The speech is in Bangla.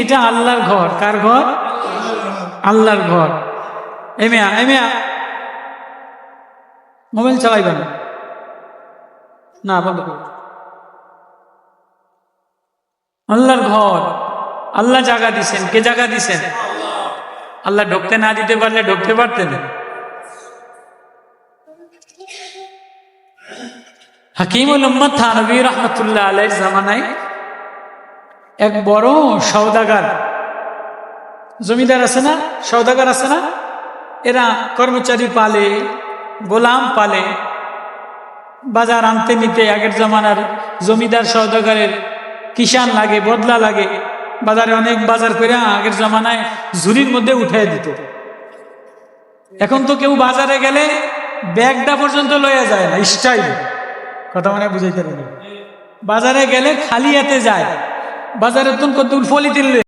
এটা আল্লাহর ঘর। কার ঘর? আল্লাহর ঘর। এমিয়া মোবাইল চালাইবেন না, বন্ধ করুন। আল্লাহর ঘর, আল্লাহ জায়গা দিছেন। কে জায়গা দিছেন? আল্লাহ ঢুকতে না দিতে পারলে ঢুকতে পারতেন? হাকিমুল উম্মত থানভী রহমতুল্লাহ আলাইহির জামানায় এক বড় সওদাগার, জমিদার আছে না, সওদাগার আছে না, এরা কর্মচারী পালে, গোলাম পালে, বাজার আনতে নিতে আগের জামানার জমিদার সওদাগারের কিষান লাগে, বদলা লাগে। বাজারে অনেক বাজার করে আগের জামানায় ঝুড়ির মধ্যে উঠাই দিত। এখন তো কেউ বাজারে গেলে ব্যাগটা পর্যন্ত লইয়া যায় না, স্টাইল। কথা মানে বুঝাইতে পারি। বাজারে গেলে খালি হাতে যায়, বাজারে তো কত ফলিতে